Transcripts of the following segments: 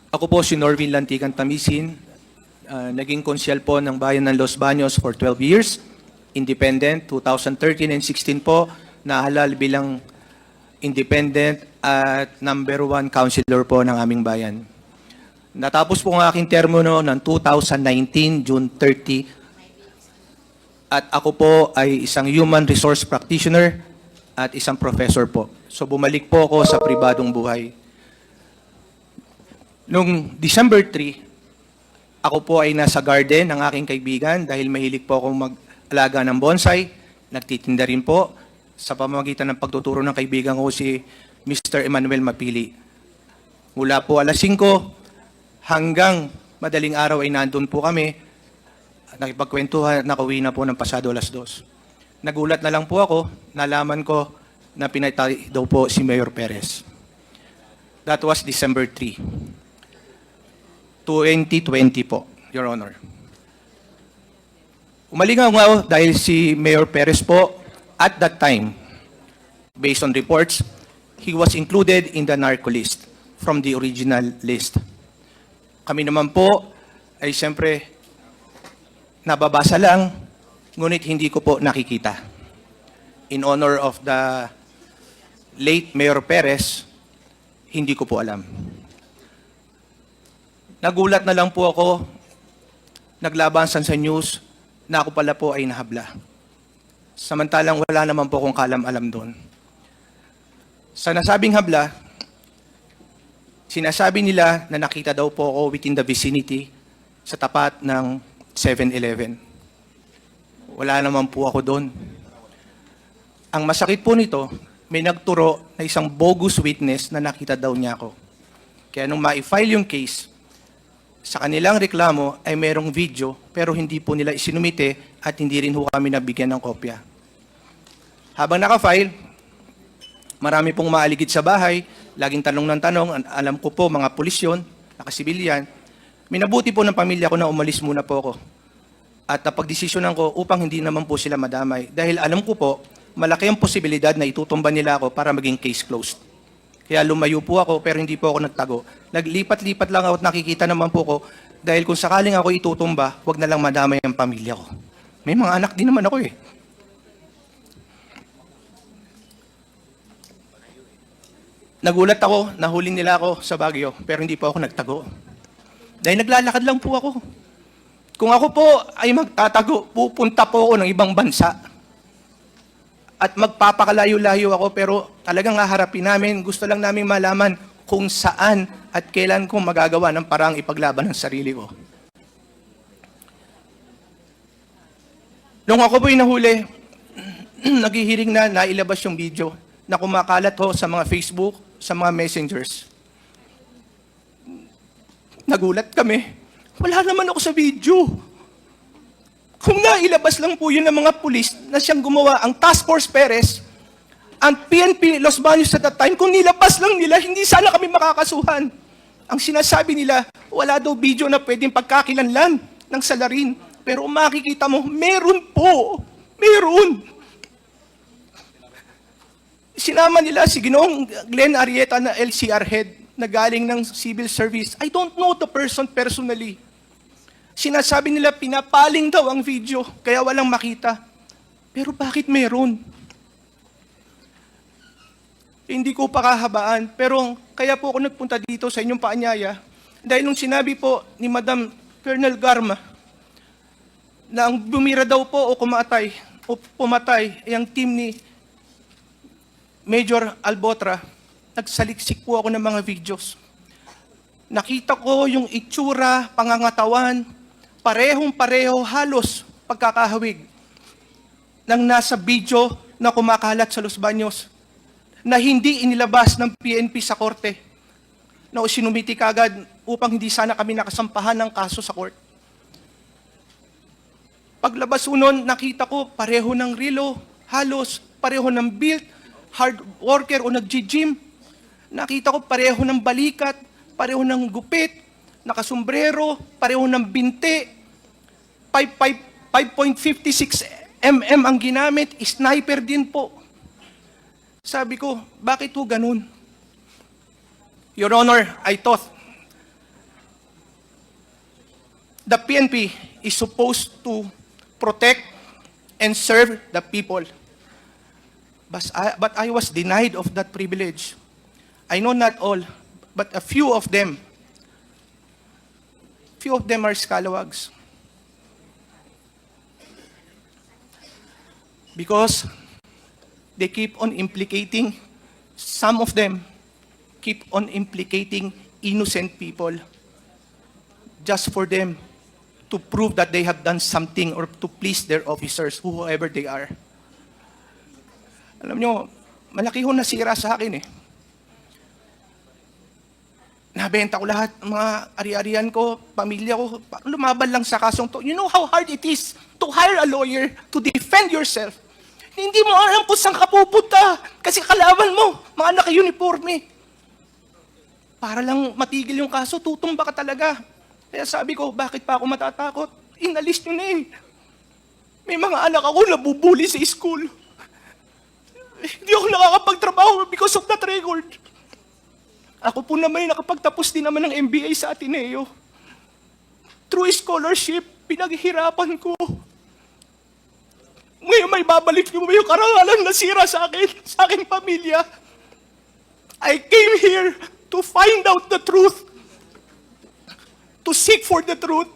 Ako po si Norvin Lantigan Tamisin, naging konsyel po ng Bayan ng Los Baños for 12 years, independent, 2013 and 16 po, nahalal bilang independent at number 1 councilor po ng aming bayan. Natapos po ang aking termo ng 2019, June 30, at ako po ay isang human resource practitioner at isang professor po. So bumalik po ako sa pribadong buhay. Noong December 3, ako po ay nasa garden ng aking kaibigan dahil mahilig po akong mag-alaga ng bonsai. Nagtitinda rin po sa pamamagitan ng pagtuturo ng kaibigan ko si Mr. Emmanuel Mapili. Mula po alas 5 hanggang madaling araw ay nandun po kami. Nakipagkwentuhan, nakauwi na po ng pasado alas 2. Nagulat na lang po ako, nalaman ko na pinatay daw po si Mayor Perez. That was December 3. 2020 po, Your Honor. Umalingaw nga dahil si Mayor Perez po, at that time, based on reports, he was included in the narco list from the original list. Kami naman po ay siyempre nababasa lang, ngunit hindi ko po nakikita. In honor of the late Mayor Perez, hindi ko po alam. Nagulat na lang po ako, naglabasan sa news, na ako pala po ay nahabla. Samantalang wala naman po akong kalam-alam doon. Sa nasabing habla, sinasabi nila na nakita daw po ako within the vicinity sa tapat ng 7-Eleven. Wala naman po ako doon. Ang masakit po nito, may nagturo na isang bogus witness na nakita daw niya ako. Kaya nung ma-file yung case, sa kanilang reklamo ay merong video pero hindi po nila isinumite at hindi rin ho kami nabigyan ng kopya. Habang naka-file, marami pong maaligid sa bahay, laging tanong ng tanong, alam ko po mga pulis yun, nakasibilyan. Minabuti po ng pamilya ko na umalis muna po ako. At napagdesisyonan ko upang hindi naman po sila madamay. Dahil alam ko po, malaki ang posibilidad na itutumba nila ako para maging case closed. Kaya lumayo po ako pero hindi po ako nagtago. Naglipat-lipat lang ako at nakikita naman po ko dahil kung sakaling ako itutumba, wag na lang madamay ang pamilya ko. May mga anak din naman ako eh. Nagulat ako, nahuli nila ako sa Baguio pero hindi po ako nagtago. Dahil naglalakad lang po ako. Kung ako po ay magtatago, pupunta po ako ng ibang bansa. At magpapakalayo-layo ako pero talagang haharapin namin. Gusto lang namin malaman kung saan at kailan ko magagawa ng parang ipaglaban ng sarili ko. Nung ako po'y nahuli, naghihiring na nailabas yung video na kumakalat ho sa mga Facebook, sa mga messengers. Nagulat kami. Wala naman ako sa video. Kung nailabas lang po yun ng mga pulis na siyang gumawa ang Task Force Perez, ang PNP Los Baños at that time, kung nilabas lang nila, hindi sana kami makakasuhan. Ang sinasabi nila, wala daw video na pwedeng pagkakilanlan ng salarin. Pero makikita mo, meron po. Meron. Sinama nila si Ginoong Glenn Arrieta na LCR head na galing ng civil service. I don't know the person personally. Sinasabi nila pinapaling daw ang video, kaya walang makita. Pero bakit meron? Hindi ko pakahabaan, pero kaya po ako nagpunta dito sa inyong paanyaya dahil nung sinabi po ni Madam Colonel Garma na ang bumira daw po o pumatay ay ang team ni Major Albotra, nagsaliksik po ako ng mga videos. Nakita ko yung itsura, pangangatawan, parehong-pareho halos pagkakahawig ng nasa video na kumakalat sa Los Baños na hindi inilabas ng PNP sa korte na sinumiti kagad upang hindi sana kami nakasampahan ng kaso sa court. Paglabas unon, nakita ko pareho ng relo, halos pareho ng build, hard worker o nag-gym. Nakita ko pareho ng balikat, pareho ng gupit, nakasombrero, pareho ng binte, 5.56 mm ang ginamit, sniper din po. Sabi ko, bakit po ganun? Your Honor, I thought the PNP is supposed to protect and serve the people. But I was denied of that privilege. I know not all, but a few of them are scalawags. Because they keep on implicating, some of them keep on implicating innocent people just for them to prove that they have done something or to please their officers, whoever they are. Alam nyo, malaki ho nasira sa akin eh. Nabenta ko lahat, mga ari-arian ko, pamilya ko, lumaban lang sa kasong to. You know how hard it is to hire a lawyer to defend yourself. Hindi mo alam kung saan ka pupunta kasi kalaban mo, mga naka-uniforme. Para lang matigil yung kaso, tutumba ka talaga. Kaya sabi ko, bakit pa ako matatakot? Inalis nyo na eh. May mga anak ako nabubuli sa school. Hindi ako nakakapagtrabaho because of that record. Ako po naman nakapagtapos din naman ng MBA sa Ateneo. Through scholarship, pinaghihirapan ko. Ngayon may babalik niyo ba yung karangalan na sira sa aking pamilya? I came here to find out the truth. To seek for the truth.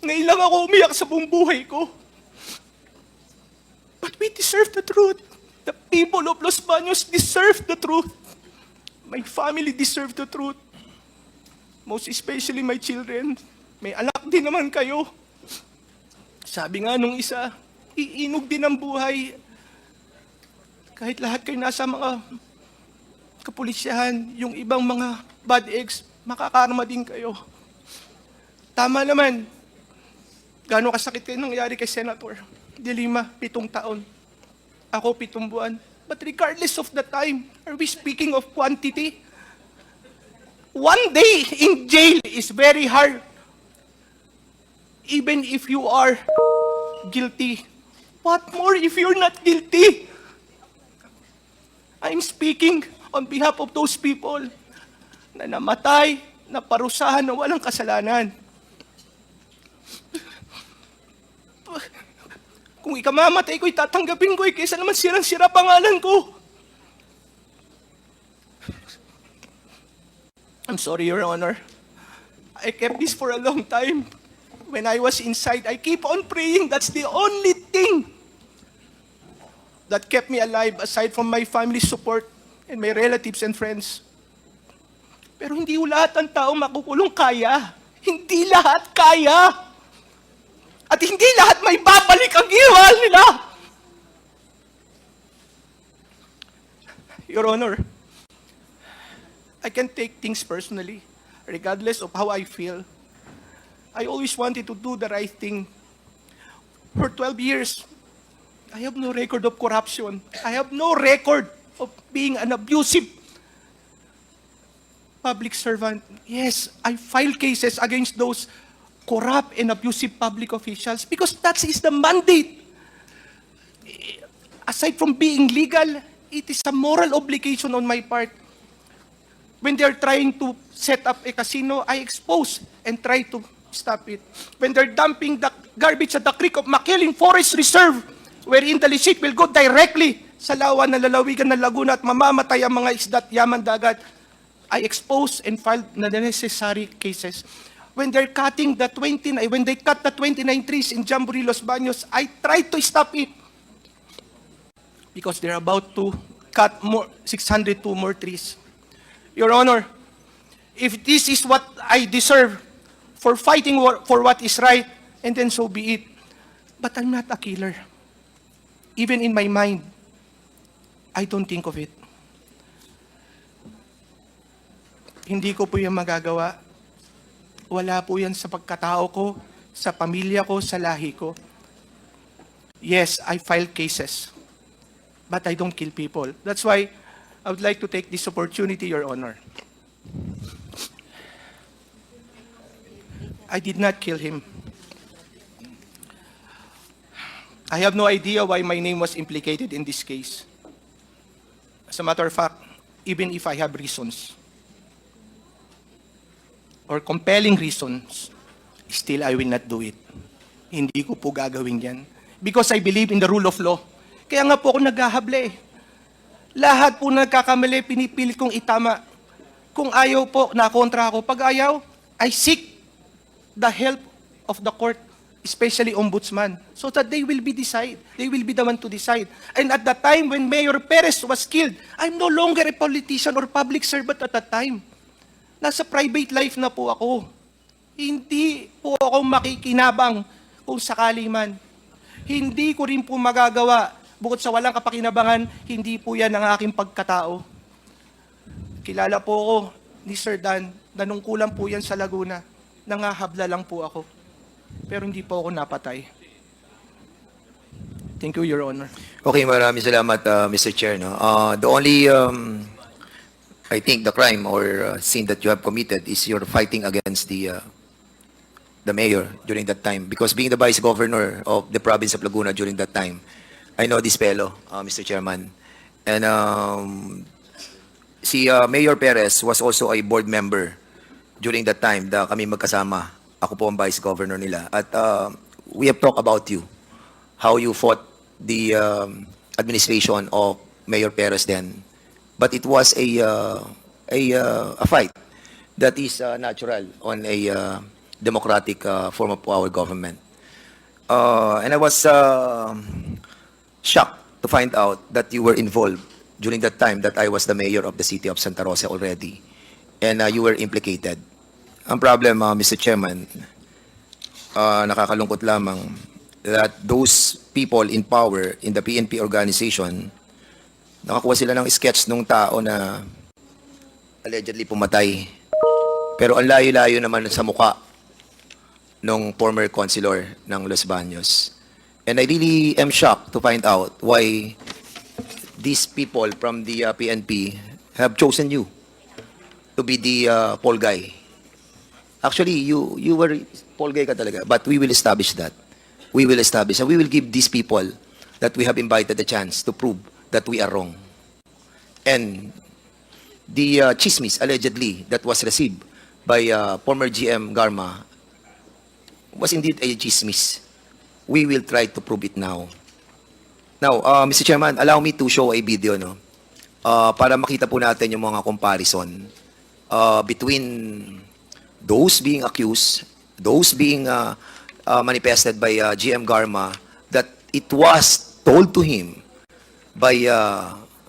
Ngayon lang ako umiyak sa buong buhay ko. But we deserve the truth. The people of Los Baños deserve the truth. My family deserve the truth. Most especially my children. May anak din naman kayo. Sabi nga nung isa, iinog din ang buhay. Kahit lahat kayo nasa mga kapulisyahan, yung ibang mga bad eggs, makakarma din kayo. Tama naman. Gano'ng kasakit kayo nangyari kay Senator? De Lima, 7 taon. Ako 7 buwan. But regardless of the time, are we speaking of quantity? One day in jail is very hard. Even if you are guilty. What more if you're not guilty? I'm speaking on behalf of those people na namatay, na parusahan na walang kasalanan. Kung ikamamatay ko, itatanggapin ko kaysa naman sirang-sira pangalan ko. I'm sorry, Your Honor. I kept this for a long time. When I was inside, I keep on praying. That's the only thing that kept me alive aside from my family support and my relatives and friends. Pero hindi lahat ng tao makukulong kaya. Hindi lahat kaya. At hindi lahat may babalik ang ginawa nila. Your Honor, I can take things personally, regardless of how I feel. I always wanted to do the right thing. For 12 years, I have no record of corruption. I have no record of being an abusive public servant. Yes, I filed cases against those corrupt and abusive public officials because that is the mandate. Aside from being legal, it is a moral obligation on my part. When they're trying to set up a casino, I expose and try to stop it. When they're dumping the garbage at the creek of Makiling Forest Reserve, wherein the licit will go directly sa lawan na lalawigan ng Laguna at mamamatay ang mga isda at yaman dagat, I expose and filed the necessary cases. When they're cutting the 29, when they cut the 29 trees in Jamboree, Los Baños, I tried to stop it. Because they're about to cut 602 more trees. Your Honor, if this is what I deserve for fighting for what is right, and then so be it. But I'm not a killer. Even in my mind, I don't think of it. Hindi ko po yung magagawa. Wala po yan sa pagkatao ko, sa pamilya ko, sa lahi ko. Yes, I file cases, but I don't kill people. That's why I would like to take this opportunity, Your Honor. I did not kill him. I have no idea why my name was implicated in this case. As a matter of fact, even if I have reasons, or compelling reasons, still I will not do it. Hindi ko po gagawin yan. Because I believe in the rule of law. Kaya nga po ako naghahable eh. Lahat po nagkakamali, pinipilit kong itama. Kung ayaw po, nakontra ako. Pag ayaw, I seek the help of the court, especially ombudsman, so that they will be decide. They will be the one to decide. And at the time when Mayor Perez was killed, I'm no longer a politician or public servant at that time. Nasa private life na po ako. Hindi po ako makikinabang kung sakali man. Hindi ko rin po magagawa. Bukod sa walang kapakinabangan, hindi po yan ang aking pagkatao. Kilala po ako ni Sir Dan, nanungkulan po yan sa Laguna. Nangahabla lang po ako. Pero hindi po ako napatay. Thank you, Your Honor. Okay, maraming salamat, Mr. Chair. No? The only, I think, the crime or sin that you have committed is you're fighting against the mayor during that time. Because being the vice governor of the province of Laguna during that time, I know this fellow, Mr. Chairman. And si Mayor Perez was also a board member during that time da kami magkasama. Ako po ang vice governor nila. At we have talked about you, how you fought the administration of Mayor Perez then. But it was a fight that is natural on a democratic form of our government. And I was shocked to find out that you were involved during that time that I was the mayor of the city of Santa Rosa already. And you were implicated. Ang problem, Mr. Chairman, nakakalungkot lamang that those people in power in the PNP organization, nakakuha sila ng sketch nung tao na allegedly pumatay. Pero ang layo-layo naman sa mukha nung former councilor ng Los Baños. And I really am shocked to find out why these people from the PNP have chosen you to be the poll guy. Actually, you were poll guy ka talaga, but we will establish that. We will establish, and we will give these people that we have invited the chance to prove that we are wrong. And the chismis, allegedly, that was received by former GM Garma was indeed a chismis. We will try to prove it now. Now, Mr. Chairman, allow me to show a video, no? Para makita po natin yung mga comparison between those being accused, those being manifested by GM Garma, that it was told to him by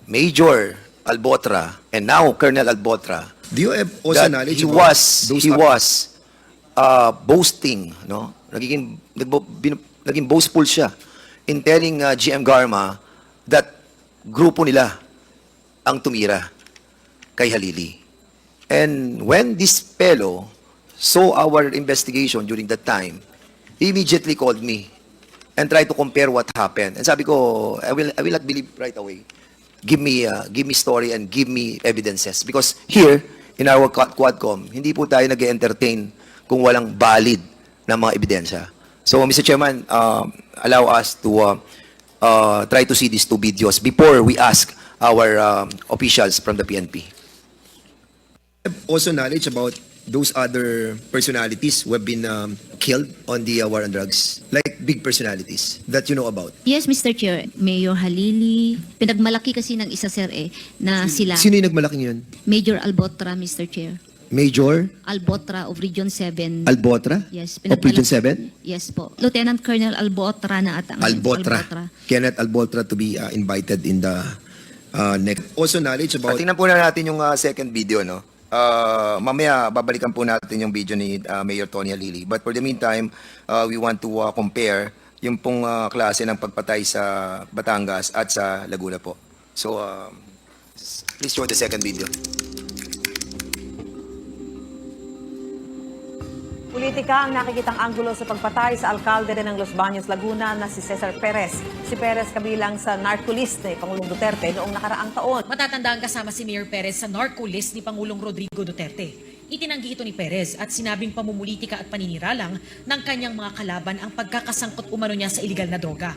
Major Albotra and now Colonel Albotra. Do you have also That knowledge he about was boasting, no? Naging boastful siya in telling GM Garma that grupo nila ang tumira kay Halili. And when this fellow saw our investigation during that time, he immediately called me and tried to compare what happened. And sabi ko, I will not believe right away. Give me story and give me evidences. Because here, in our Quadcom, hindi po tayo nag-entertain kung walang valid na mga ebidensya. So, Mr. Chairman, allow us to try to see these two videos before we ask our officials from the PNP. also knowledge about those other personalities who have been killed on the war on drugs? Like big personalities that you know about? Yes, Mr. Chair. Mayor Halili. Pinagmalaki kasi ng isa, sir, na sila. Sino yung nagmalaking yun? Major Albotra, Mr. Chair. Major Albotra of Region 7. Albotra? Yes. Of Region 7? Yes po. Lieutenant Colonel Albotra na ata. Albotra. Kenneth Albotra to be invited in the next. Also knowledge about... Tingnan po na natin yung second video, no? Mamaya babalikan po natin yung video ni Mayor Tony Halili. But for the meantime, we want to compare yung pong klase ng pagpatay sa Batangas at sa Laguna po. So, please show the second video. Politika ang nakikitang anggulo sa pagpatay sa alkalde rin ng Los Baños, Laguna na si Cesar Perez. Si Perez kabilang sa narco-list ni Pangulong Duterte noong nakaraang taon. Matatandaan kasama si Mayor Perez sa narco-list ni Pangulong Rodrigo Duterte. Itinanggi ito ni Perez at sinabing pamumulitika at paniniralang ng kanyang mga kalaban ang pagkakasangkot umano niya sa iligal na droga.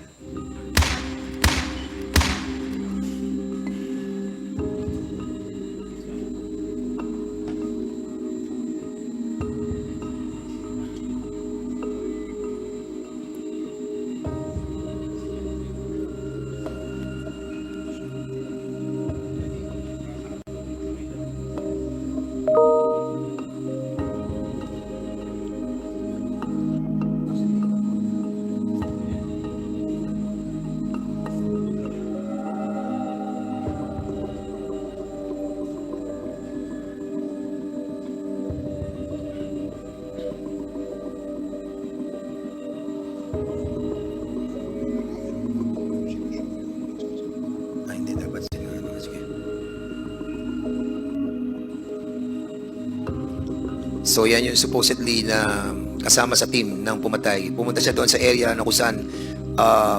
So yan yung supposedly na kasama sa team ng pumatay. Pumunta siya doon sa area na kung saan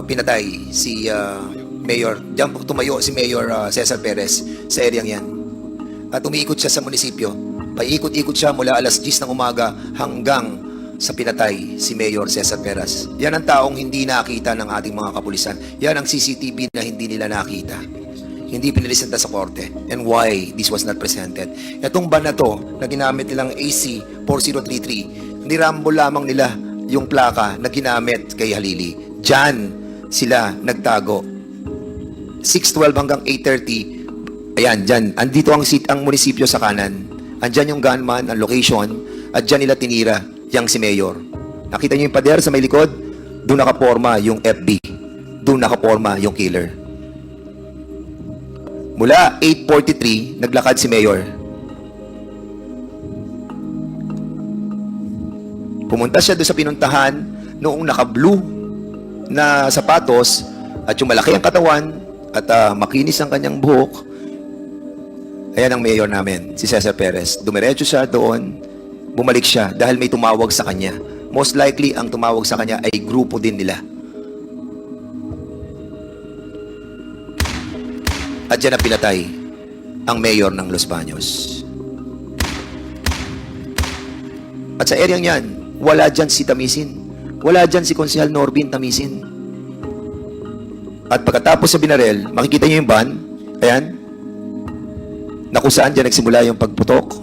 pinatay si Mayor, diyan tumayo si Mayor Cesar Perez sa area yan. At umiikot siya sa munisipyo. Paikot-ikot siya mula alas 10 ng umaga hanggang sa pinatay si Mayor Cesar Perez. Yan ang taong hindi nakita ng ating mga kapulisan. Yan ang CCTV na hindi nila nakita. Hindi pinilisenta sa korte. And why this was not presented. Itong ban na to, na ginamit nilang AC 4033, nirambol lamang nila yung plaka na ginamit kay Halili. Diyan sila nagtago. 6:12 hanggang 8:30. Ayan, dyan. Andito ang munisipyo sa kanan. Andyan yung gunman, ang location, at dyan nila tinira yang si Mayor. Nakita niyo yung pader sa may likod? Doon nakaporma yung FB. Doon nakaporma yung killer. Mula 8:43, naglakad si Mayor. Pumunta siya doon sa pinuntahan noong naka-blue na sapatos at yung malaki ang katawan at makinis ang kanyang buhok. Ayan ang mayor namin, si Cesar Perez. Dumiretso siya doon, bumalik siya dahil may tumawag sa kanya. Most likely, ang tumawag sa kanya ay grupo din nila. At dyan na pinatay ang mayor ng Los Baños. At sa area yan, wala dyan si Tamisin. Wala dyan si Konsehal Norbin Tamisin. At pagkatapos sa binarel, makikita niyo yung van, ayan, na kung saan dyan nagsimula yung pagputok.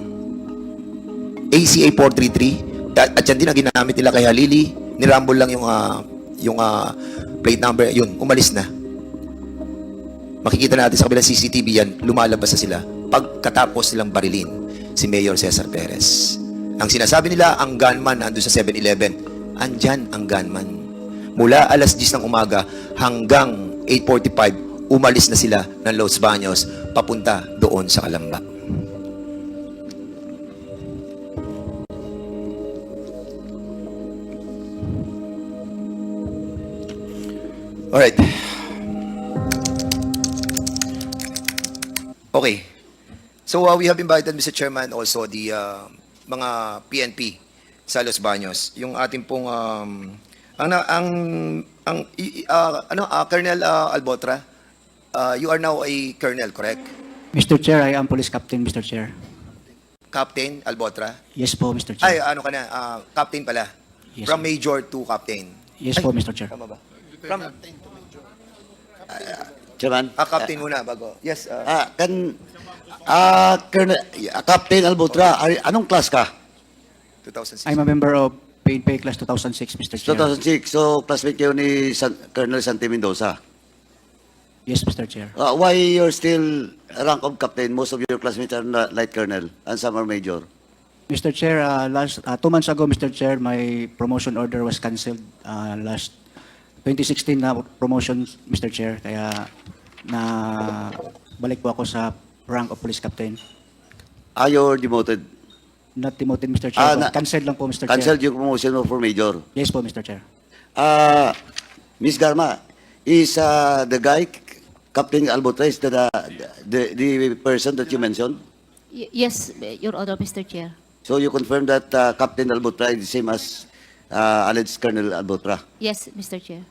ACA 433, at yan din ang ginamit nila kay Halili, nirambol lang yung plate number, yun, umalis na. Makikita natin sa kabilang CCTV yan, lumalabas na sila pagkatapos nilang barilin si Mayor Cesar Perez. Ang sinasabi nila, ang gunman nandun sa 7-Eleven. Andyan ang gunman. Mula alas 10 ng umaga hanggang 8:45, umalis na sila ng Los Baños papunta doon sa Calamba. Alright. Okay. So we have invited, Mr. Chairman, also the mga PNP sa Los Baños. Yung ating pong Colonel Albotra, you are now a colonel, correct? Mr. Chair, I am Police Captain, Mr. Chair. Captain Albotra? Yes po, Mr. Ay, Chair. ano ka na? Captain pala. Yes, From sir. Major to Captain. Yes po, Mr. Chair. Tama ba? From Chairman. Captain muna bago. Yes. Colonel, Captain Albotra, anong class ka? 2006. I'm a member of PNP Class 2006, Mr. Chair. 2006, so classmate kayo ni Colonel Santi Mendoza. Yes, Mr. Chair. Why you're still rank of captain? Most of your classmates are light colonel and some are major. Mr. Chair, 2 months ago, Mr. Chair, my promotion order was cancelled last 2016 na promotion, Mr. Chair. Kaya na balik po ako sa rank of Police Captain. You're demoted. Not demoted, Mr. Chair. Cancelled lang po, Mr. Chair. Cancelled yung promotion mo for major. Yes po, Mr. Chair. Miss Garma, is the guy, Captain Albotra, is the person that you mentioned? Yes, Your Honor, Mr. Chair. So you confirm that Captain Albotra is the same as alleged Colonel Albotra? Yes, Mr. Chair.